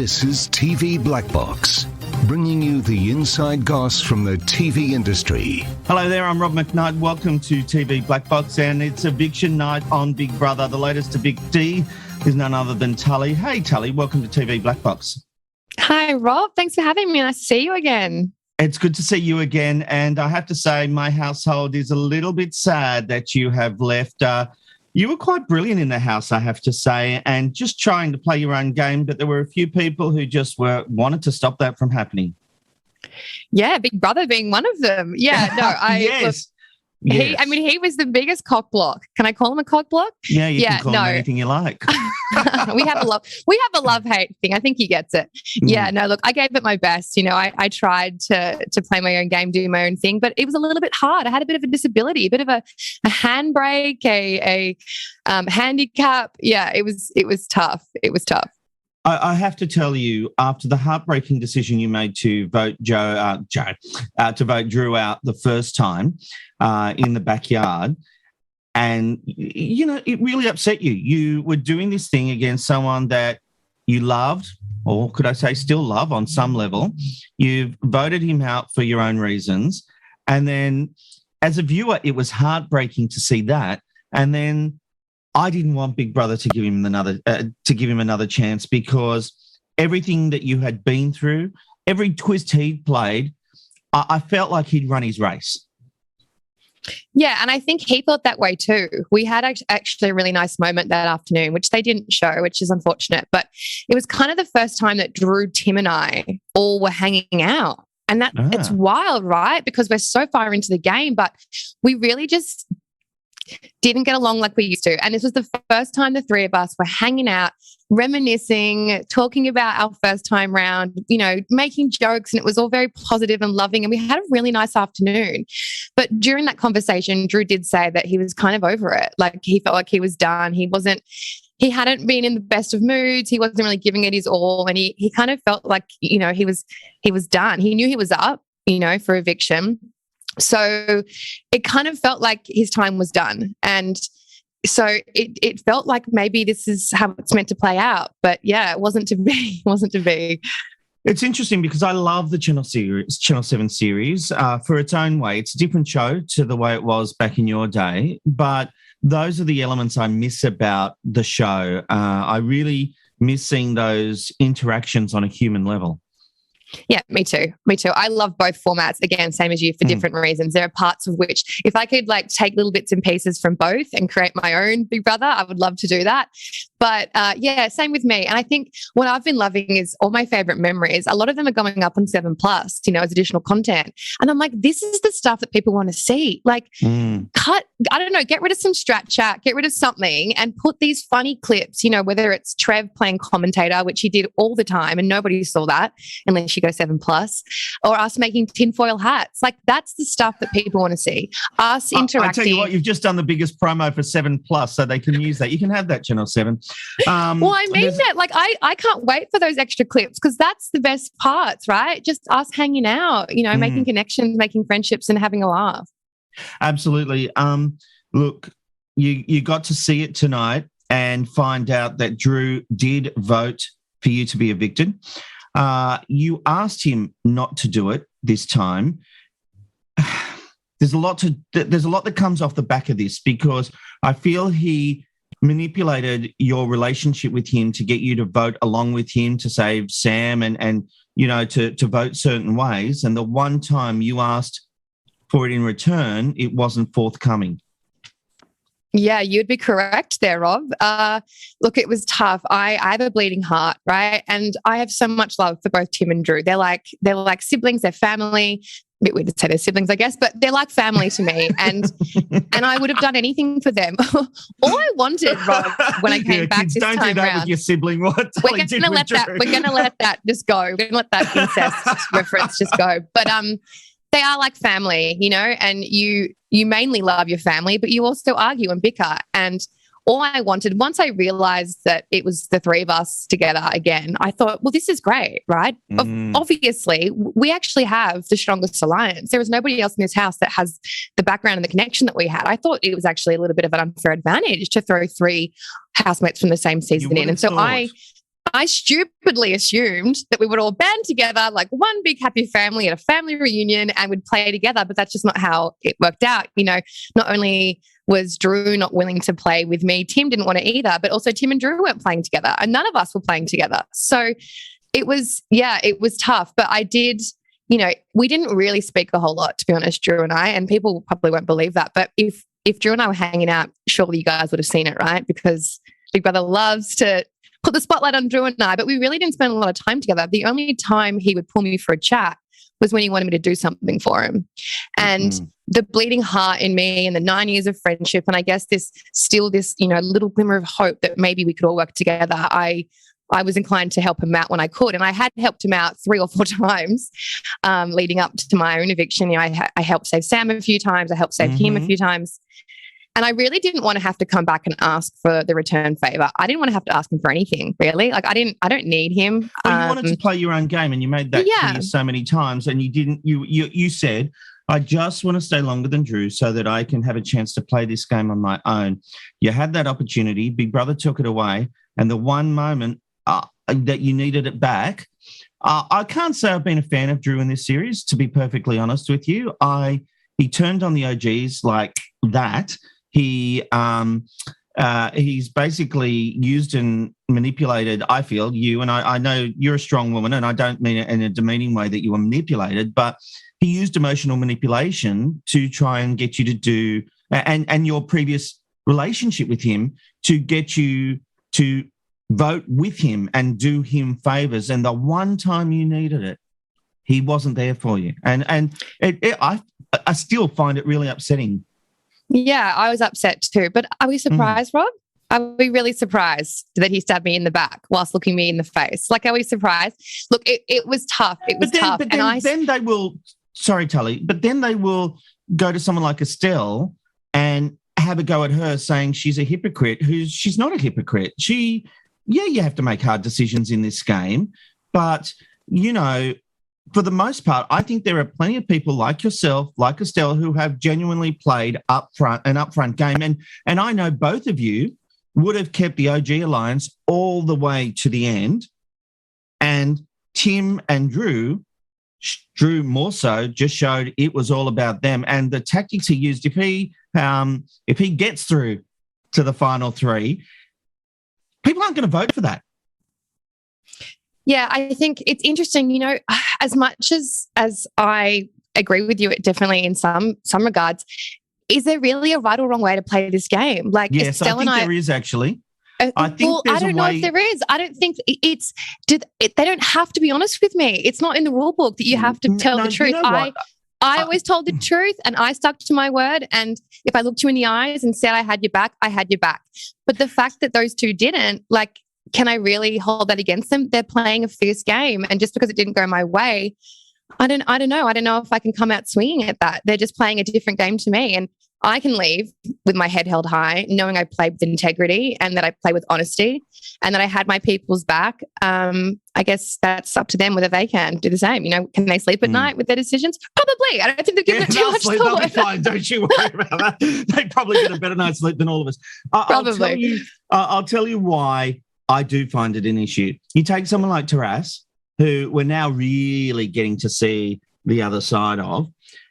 This is TV Black Box, bringing you the inside goss from the TV industry. Hello there, I'm Rob McKnight. Welcome to TV Black Box, and it's eviction night on Big Brother. The latest evictee is none other than Tully. Hey, Tully, welcome to TV Black Box. Hi, Rob. Thanks for having me. Nice to see you again. It's good to see you again, and I have to say my household is a little bit sad that you have left. You were quite brilliant in the house, I have to say, and just trying to play your own game, but there were a few people who just wanted to stop that from happening. Yeah, Big Brother being one of them. Yeah, no, Yes. He was the biggest cock block. Can I call him a cock block? Yeah, you can call him anything you like. we have a love-hate thing. I think he gets it. Yeah, no, look, I gave it my best. You know, I tried to play my own game, do my own thing, but it was a little bit hard. I had a bit of a disability, a bit of a handbrake, a handicap. Yeah, it was tough. It was tough. I have to tell you, after the heartbreaking decision you made to vote to vote Drew out the first time in the backyard, and, you know, it really upset you. You were doing this thing against someone that you loved, or could I say still love on some level. You've voted him out for your own reasons. And then as a viewer, it was heartbreaking to see that. And then I didn't want Big Brother to give him another chance, because everything that you had been through, every twist he'd played, I felt like he'd run his race. Yeah, and I think he thought that way too. We had actually a really nice moment that afternoon, which they didn't show, which is unfortunate. But it was kind of the first time that Drew, Tim and I all were hanging out. And that it's wild, right? Because we're so far into the game, but we really just didn't get along like we used to. And this was the first time the three of us were hanging out, reminiscing, talking about our first time round, you know, making jokes, and it was all very positive and loving, and we had a really nice afternoon. But during that conversation, Drew did say that he was kind of over it. Like, he felt like he was done. He hadn't been in the best of moods. He wasn't really giving it his all. And he kind of felt like, you know, he was done. He knew he was up, you know, for eviction. So it kind of felt like his time was done. And so it felt like maybe this is how it's meant to play out. But yeah, it wasn't to be. It wasn't to be. It's interesting because I love the Channel 7 series for its own way. It's a different show to the way it was back in your day, but those are the elements I miss about the show. I really miss seeing those interactions on a human level. Yeah, me too. Me too. I love both formats. Again, same as you, for different reasons. There are parts of which, if I could like take little bits and pieces from both and create my own Big Brother, I would love to do that. But yeah, same with me. And I think what I've been loving is all my favorite memories. A lot of them are going up on 7+, you know, as additional content. And I'm like, this is the stuff that people want to see. Like, cut, I don't know, get rid of some strat chat, get rid of something, and put these funny clips, you know, whether it's Trev playing commentator, which he did all the time, and nobody saw that unless you go 7+, or us making tinfoil hats. Like, that's the stuff that people want to see. Us interacting. I tell you what, you've just done the biggest promo for 7+, so they can use that. You can have that, Channel 7. Well, I mean that. Like, I can't wait for those extra clips, because that's the best parts, right? Just us hanging out, you know, making connections, making friendships, and having a laugh. Absolutely. Look, you got to see it tonight and find out that Drew did vote for you to be evicted. You asked him not to do it this time. There's a lot that comes off the back of this, because I feel he manipulated your relationship with him to get you to vote along with him to save Sam and you know, to vote certain ways. And the one time you asked for it in return, it wasn't forthcoming. Yeah, you'd be correct there, Rob. Look, it was tough. I have a bleeding heart, right? And I have so much love for both Tim and Drew. They're like siblings, they're family. A bit weird to say they're siblings, I guess, but they're like family to me. And I would have done anything for them. All I wanted, Rob, when I came back kids, this time don't do that round, with your sibling. We're going to let that just go. We're going to let that incest reference just go. But they are like family, you know, and you mainly love your family, but you also argue and bicker. And all I wanted, once I realized that it was the three of us together again, I thought, well, this is great, right? Obviously, we actually have the strongest alliance. There is nobody else in this house that has the background and the connection that we had. I thought it was actually a little bit of an unfair advantage to throw three housemates from the same season in. And so I I stupidly assumed that we would all band together like one big happy family at a family reunion and would play together, but that's just not how it worked out. You know, not only was Drew not willing to play with me, Tim didn't want to either, but also Tim and Drew weren't playing together and none of us were playing together. So it was tough, but I did, you know, we didn't really speak a whole lot, to be honest, Drew and I, and people probably won't believe that. But if Drew and I were hanging out, surely you guys would have seen it, right? Because Big Brother loves to put the spotlight on Drew and I, but we really didn't spend a lot of time together. The only time he would pull me for a chat was when he wanted me to do something for him. And the bleeding heart in me and the 9 years of friendship, and I guess this, you know, little glimmer of hope that maybe we could all work together, I was inclined to help him out when I could. And I had helped him out 3 or 4 times leading up to my own eviction. You know, I helped save Sam a few times. I helped save him a few times. And I really didn't want to have to come back and ask for the return favor. I didn't want to have to ask him for anything, really. Like I don't need him. Well, you wanted to play your own game, and you made that clear so many times. And you didn't. You said, "I just want to stay longer than Drew so that I can have a chance to play this game on my own." You had that opportunity. Big Brother took it away, and the one moment that you needed it back. I can't say I've been a fan of Drew in this series, to be perfectly honest with you. He turned on the OGs like that. He's basically used and manipulated, I feel, you, and I know you're a strong woman, and I don't mean it in a demeaning way that you were manipulated, but he used emotional manipulation to try and get you to do, and your previous relationship with him, to get you to vote with him and do him favors. And the one time you needed it, he wasn't there for you. And I still find it really upsetting. Yeah, I was upset too. But are we surprised, Rob? Are we really surprised that he stabbed me in the back whilst looking me in the face? Like, are we surprised? Look, it was tough. It was tough. But then they will, sorry, Tully, but then they will go to someone like Estelle and have a go at her saying she's a hypocrite, she's not a hypocrite. You have to make hard decisions in this game. But, you know, for the most part, I think there are plenty of people like yourself, like Estelle, who have genuinely played an upfront game. And I know both of you would have kept the OG alliance all the way to the end. And Tim and Drew more so, just showed it was all about them. And the tactics he used, if he gets through to the final 3, people aren't going to vote for that. Yeah, I think it's interesting, you know, as much as I agree with you, definitely in some regards, is there really a right or wrong way to play this game? Like, yes, Estelle I think there is actually. I don't know if there is. I don't think they don't have to be honest with me. It's not in the rule book that you have to tell the truth. You know what? I always told the truth and I stuck to my word. And if I looked you in the eyes and said I had your back, I had your back. But the fact that those two didn't, like, can I really hold that against them? They're playing a fierce game. And just because it didn't go my way, I don't know. I don't know if I can come out swinging at that. They're just playing a different game to me. And I can leave with my head held high, knowing I played with integrity and that I play with honesty and that I had my people's back. I guess that's up to them whether they can do the same. You know, can they sleep at night with their decisions? Probably. I don't think they've given it too much thought. They'll be fine. Don't you worry about that. They probably get a better night's sleep than all of us. Probably. I'll tell you why I do find it an issue. You take someone like Taras, who we're now really getting to see the other side of,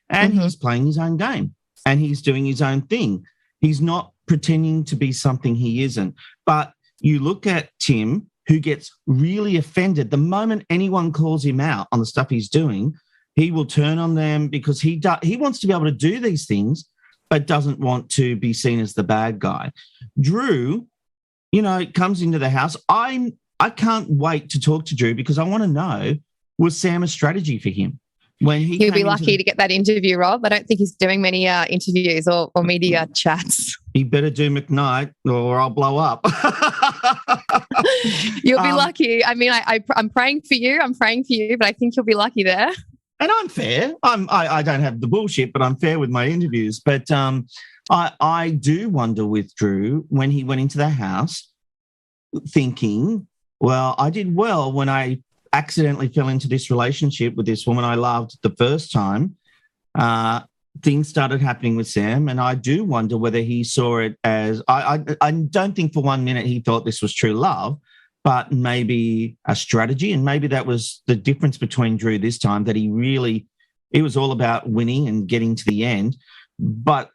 and he's playing his own game. And he's doing his own thing. He's not pretending to be something he isn't. But you look at Tim, who gets really offended the moment anyone calls him out on the stuff he's doing. He will turn on them because he wants to be able to do these things, but doesn't want to be seen as the bad guy. Drew, you know, comes into the house. I can't wait to talk to Drew because I want to know, was Sam a strategy for him? He'll be lucky to get that interview, Rob. I don't think he's doing many interviews or media chats. He better do McKnight or I'll blow up. You'll be lucky. I mean, I'm praying for you. But I think you'll be lucky there. And I'm fair. I don't have the bullshit, but I'm fair with my interviews. But I do wonder with Drew when he went into the house thinking, well, I did well when I accidentally fell into this relationship with this woman I loved the first time. Things started happening with Sam, and I do wonder whether he saw it as I don't think for 1 minute he thought this was true love, but maybe a strategy. And maybe that was the difference between Drew this time, that it was all about winning and getting to the end. But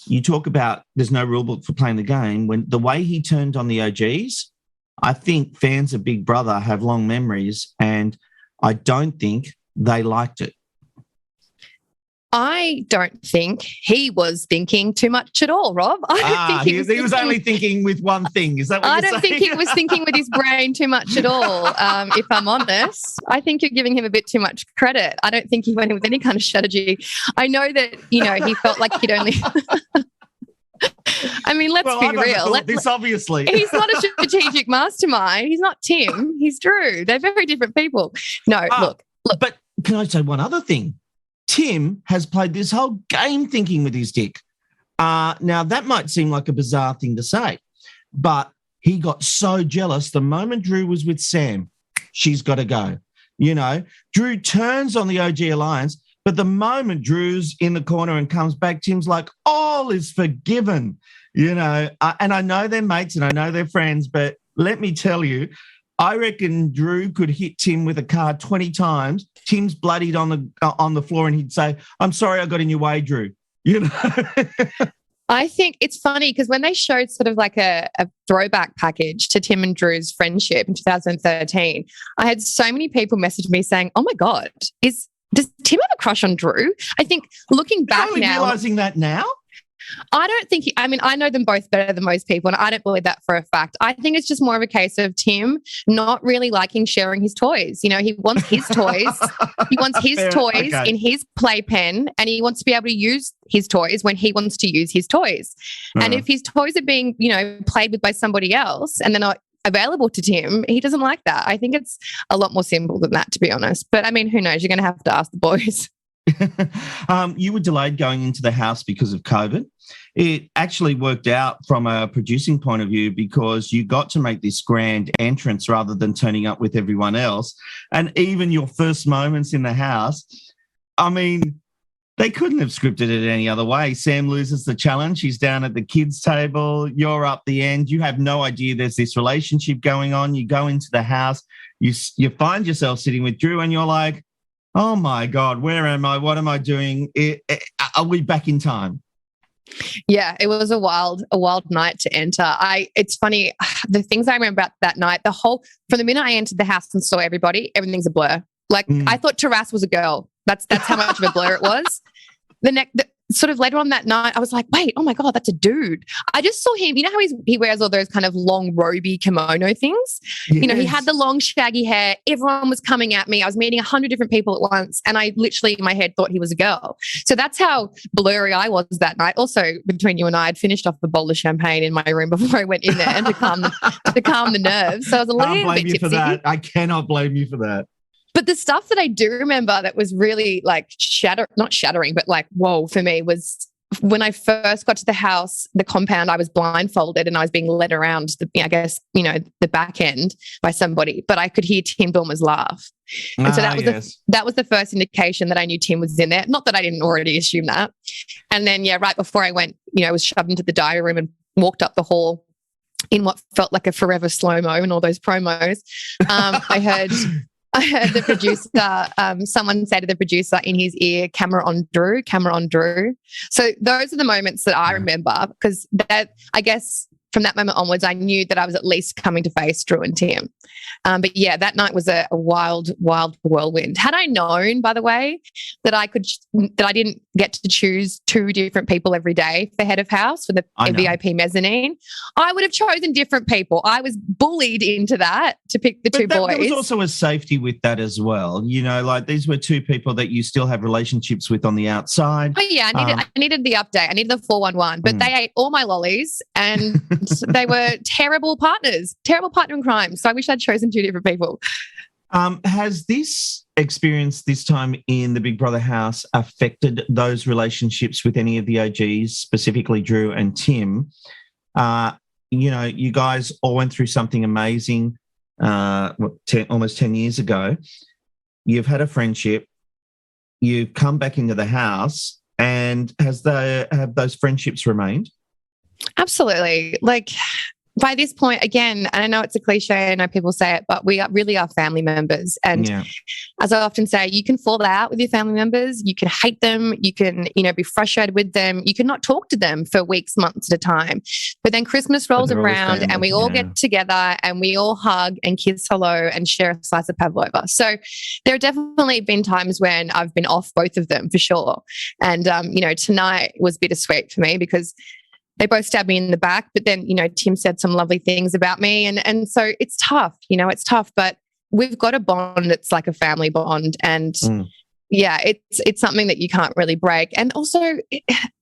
you talk about there's no rule book for playing the game. When the way he turned on the OGs, I think fans of Big Brother have long memories, and I don't think they liked it. I don't think he was thinking too much at all, Rob. I don't think he was only thinking with one thing. Is that what you're saying? I don't think he was thinking with his brain too much at all, if I'm honest. I think you're giving him a bit too much credit. I don't think he went in with any kind of strategy. I know that, he felt like he'd only... I mean, let's be real. This obviously. He's not a strategic mastermind. He's not Tim. He's Drew. They're very different people. No, look. But can I say one other thing? Tim has played this whole game thinking with his dick. Now, that might seem like a bizarre thing to say, but he got so jealous the moment Drew was with Sam. She's got to go. Drew turns on the OG Alliance, but the moment Drew's in the corner and comes back, Tim's like, all is forgiven. And I know they're mates and I know they're friends, but let me tell you, I reckon Drew could hit Tim with a car 20 times. Tim's bloodied on the floor and he'd say, I'm sorry I got in your way, Drew. I think it's funny because when they showed sort of like a throwback package to Tim and Drew's friendship in 2013, I had so many people message me saying, oh my God, does Tim have a crush on Drew? I think looking back now. Realising that now? I don't think I know them both better than most people, and I don't believe that for a fact. I think it's just more of a case of Tim not really liking sharing his toys. He wants his toys. He wants his toys in his playpen, and he wants to be able to use his toys when he wants to use his toys. And if his toys are being, played with by somebody else and they're not available to Tim, he doesn't like that. I think it's a lot more simple than that, to be honest. But I mean, who knows? You're going to have to ask the boys. You were delayed going into the house because of COVID. It actually worked out from a producing point of view because you got to make this grand entrance rather than turning up with everyone else. And even your first moments in the house, I mean, they couldn't have scripted it any other way. Sam loses the challenge. She's down at the kids' table. You're up the end. You have no idea there's this relationship going on. You go into the house. You find yourself sitting with Drew and you're like, oh, my God, where am I? What am I doing? Are we back in time? Yeah, it was a wild night to enter. It's funny, the things I remember about that night, from the minute I entered the house and saw everybody, everything's a blur. Like, I thought Taras was a girl. That's how much of a blur it was. Sort of later on that night, I was like, wait, oh my God, that's a dude. I just saw him. You know how he wears all those kind of long roby kimono things? Yes. He had the long shaggy hair. Everyone was coming at me. I was meeting 100 different people at once. And I literally in my head thought he was a girl. So that's how blurry I was that night. Also, between you and I, I'd finished off a bowl of champagne in my room before I went in there to calm the nerves. So I was a little bit tipsy. I can't blame you for that. I cannot blame you for that. But the stuff that I do remember that was really like not shattering, but like, whoa, for me was when I first got to the house, the compound, I was blindfolded and I was being led around the back end by somebody, but I could hear Tim Dormer's laugh. And so that was the first indication that I knew Tim was in there. Not that I didn't already assume that. And then, right before I went, I was shoved into the diary room and walked up the hall in what felt like a forever slow-mo and all those promos. I heard the producer, someone say to the producer in his ear, camera on Drew. So those are the moments that I remember because I guess from that moment onwards, I knew that I was at least coming to face Drew and Tim. But yeah, that night was a wild, wild whirlwind. Had I known, by the way, that I didn't get to choose two different people every day for head of house for the VIP mezzanine, I would have chosen different people. I was bullied into that to pick the two boys. There was also a safety with that as well. Like these were two people that you still have relationships with on the outside. Oh yeah, I needed the update. I needed the 411, but they ate all my lollies and they were terrible partners, terrible partner in crime. So I wish I'd chosen two different people. Has this experience this time in the Big Brother house affected those relationships with any of the OGs, specifically Drew and Tim? You guys all went through something amazing almost 10 years ago. You've had a friendship. You've come back into the house, and have those friendships remained? Absolutely. Like by this point, again, and I know it's a cliche, I know people say it, but we really are family members. And as I often say, you can fall out with your family members, you can hate them, you can, be frustrated with them, you can not talk to them for weeks, months at a time. But then Christmas rolls around and we all get together and we all hug and kiss hello and share a slice of pavlova. So there have definitely been times when I've been off both of them for sure. And, tonight was bittersweet for me because they both stabbed me in the back, but then, Tim said some lovely things about me. And so it's tough, it's tough, but we've got a bond that's like a family bond. And it's something that you can't really break. And also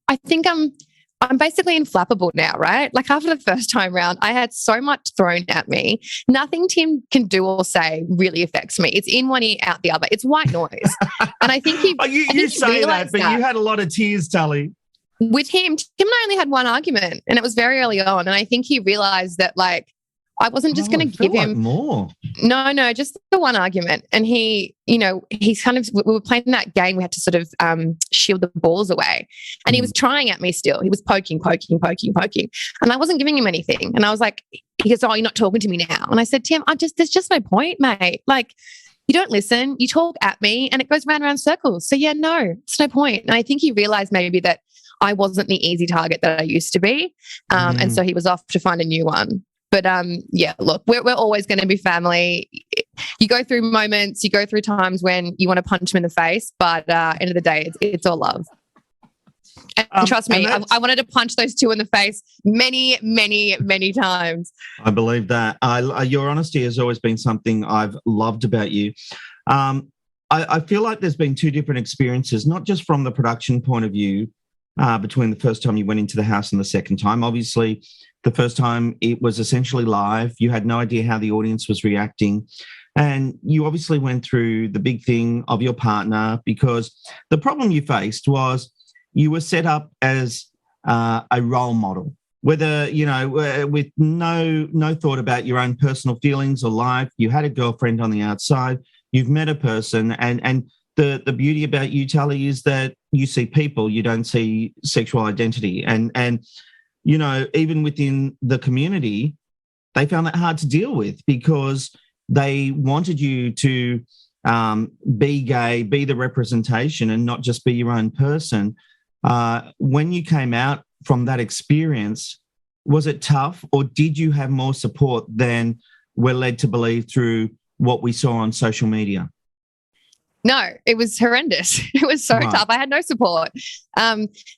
I think I'm basically inflappable now, right? Like after the first time round, I had so much thrown at me. Nothing Tim can do or say really affects me. It's in one ear, out the other. It's white noise. And I think you say that, but you had a lot of tears, Tully. With him, Tim and I only had one argument and it was very early on. And I think he realized that I wasn't just going to give him more. No, just the one argument. And he's kind of, we were playing that game. We had to sort of shield the balls away. And he was trying at me still. He was poking. And I wasn't giving him anything. And I was like, he goes, oh, you're not talking to me now. And I said, Tim, there's just no point, mate. Like, you don't listen, you talk at me and it goes round and round circles. So no, it's no point. And I think he realized maybe that I wasn't the easy target that I used to be. And so he was off to find a new one. But look, we're always going to be family. You go through moments, you go through times when you want to punch him in the face, but end of the day, it's all love. And trust me, I wanted to punch those two in the face many, many, many times. I believe that. Your honesty has always been something I've loved about you. I feel like there's been two different experiences, not just from the production point of view, between the first time you went into the house and the second time. Obviously, the first time it was essentially live. You had no idea how the audience was reacting. And you obviously went through the big thing of your partner because the problem you faced was you were set up as a role model, whether, with no thought about your own personal feelings or life. You had a girlfriend on the outside. You've met a person and the beauty about you, Tully, is that you see people, you don't see sexual identity. And even within the community, they found that hard to deal with because they wanted you to be gay, be the representation and not just be your own person. When you came out from that experience, was it tough or did you have more support than we're led to believe through what we saw on social media? No, it was horrendous. It was so tough. I had no support.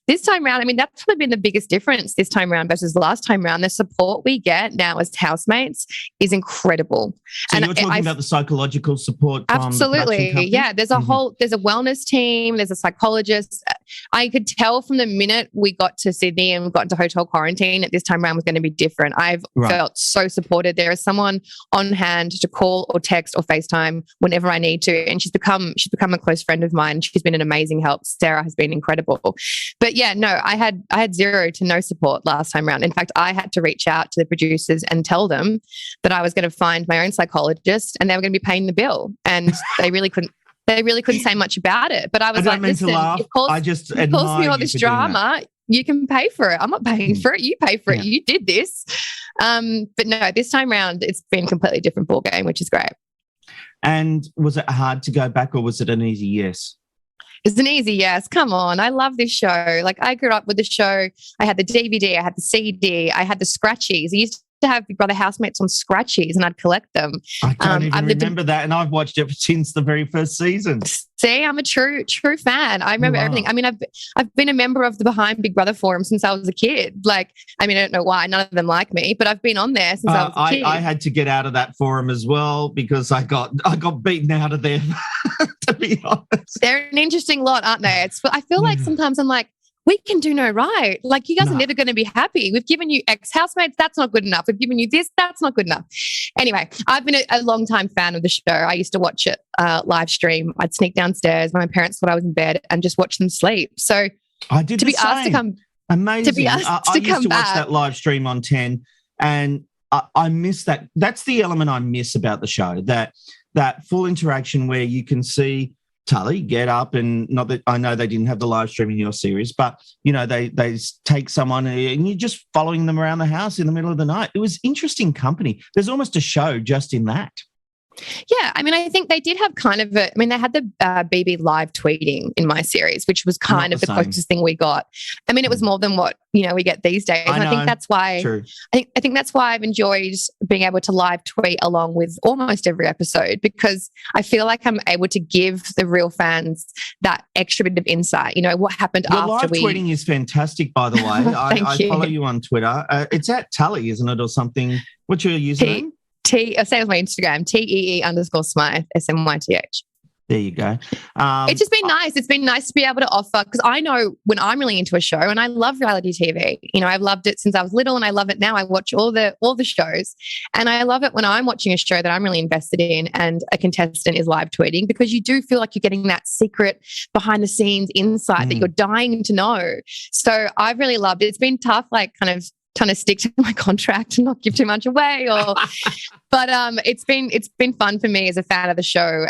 This time around, that's probably been the biggest difference this time around versus last time around. The support we get now as housemates is incredible. So you're talking about the psychological support from absolutely. Yeah, there's a there's a wellness team, there's a psychologist. I could tell from the minute we got to Sydney and we got into hotel quarantine that this time around was going to be different. I've felt so supported. There is someone on hand to call or text or FaceTime whenever I need to. And she's become a close friend of mine. She's been an amazing help. Sarah has been incredible. But I had zero to no support last time around. In fact, I had to reach out to the producers and tell them that I was going to find my own psychologist and they were going to be paying the bill. And they really couldn't say much about it. But I was like, listen, you've caused me all this drama. You can pay for it. I'm not paying for it. You pay for it. You did this. But no, this time around, it's been a completely different ballgame, which is great. And was it hard to go back or was it an easy yes? It's an easy yes. Come on. I love this show. Like I grew up with the show. I had the DVD, I had the CD, I had the scratchies. I used to have Big Brother housemates on scratchies and I'd collect them. I don't even remember that. And I've watched it since the very first season. See, I'm a true fan. I remember everything. I've been a member of the Behind Big Brother forum since I was a kid. I don't know why none of them like me, but I've been on there since I was a kid. I had to get out of that forum as well because I got beaten out of there, to be honest. They're an interesting lot, aren't they? I feel like sometimes I'm like, we can do no right. Like you guys are never going to be happy. We've given you ex-housemates. That's not good enough. We've given you this. That's not good enough. Anyway, I've been a long time fan of the show. I used to watch it live stream. I'd sneak downstairs when my parents thought I was in bed and just watch them sleep. So I did to be asked to come. Amazing. To be asked I to used come to watch back. that live stream on 10 and I miss that. That's the element I miss about the show, that full interaction where you can see Tully, get up and not that I know they didn't have the live stream in your series, but, you know, they take someone and you're just following them around the house in the middle of the night. It was interesting company. There's almost a show just in that. Yeah, I mean, I think they did have kind of they had the BB live tweeting in my series, which was kind of the closest thing we got. I mean, it was more than what, you know, we get these days. And I think that's why I think that's why I've enjoyed being able to live tweet along with almost every episode, because I feel like I'm able to give the real fans that extra bit of insight. You know, what happened Your after live tweeting is fantastic, by the way. I follow you on Twitter. It's at Tully, isn't it, or something? What's your username? Same with my Instagram, TEE_Smyth, SMYTH. There you go. It's just been nice. It's been nice to be able to offer, because I know when I'm really into a show, and I love reality TV. You know, I've loved it since I was little, and I love it now. I watch all the shows, and I love it when I'm watching a show that I'm really invested in, and a contestant is live tweeting, because you do feel like you're getting that secret behind the scenes insight that you're dying to know. So I've really loved it. It's been tough, like kind of trying to stick to my contract and not give too much away, but it's been fun for me as a fan of the show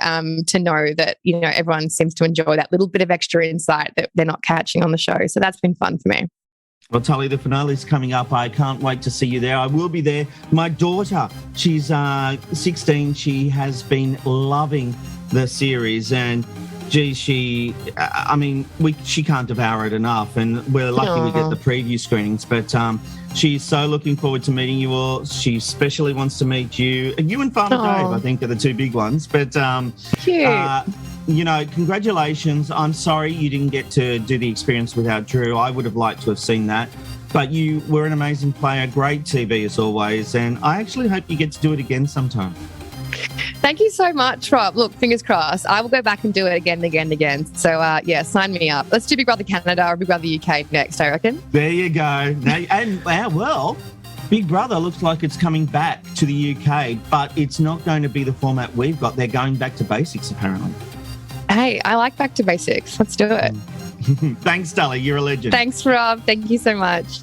to know that, you know, everyone seems to enjoy that little bit of extra insight that they're not catching on the show. So that's been fun for me. Well, Tully, the finale is coming up. I can't wait to see you there. I will be there. My daughter, she's 16. She has been loving the series, and gee, she can't devour it enough, and we're lucky we get the preview screenings, but she's so looking forward to meeting you all. She especially wants to meet you and Farmer Dave, I think, are the two big ones. But cute. You know, congratulations. I'm sorry you didn't get to do the experience without Drew. I would have liked to have seen that, but you were an amazing player, great TV as always, and I actually hope you get to do it again sometime. Thank you so much, Rob. Look, fingers crossed. I will go back and do it again and again and again. So, yeah, sign me up. Let's do Big Brother Canada or Big Brother UK next, I reckon. There you go. Well, Big Brother looks like it's coming back to the UK, but it's not going to be the format we've got. They're going back to basics, apparently. Hey, I like back to basics. Let's do it. Thanks, Tully. You're a legend. Thanks, Rob. Thank you so much.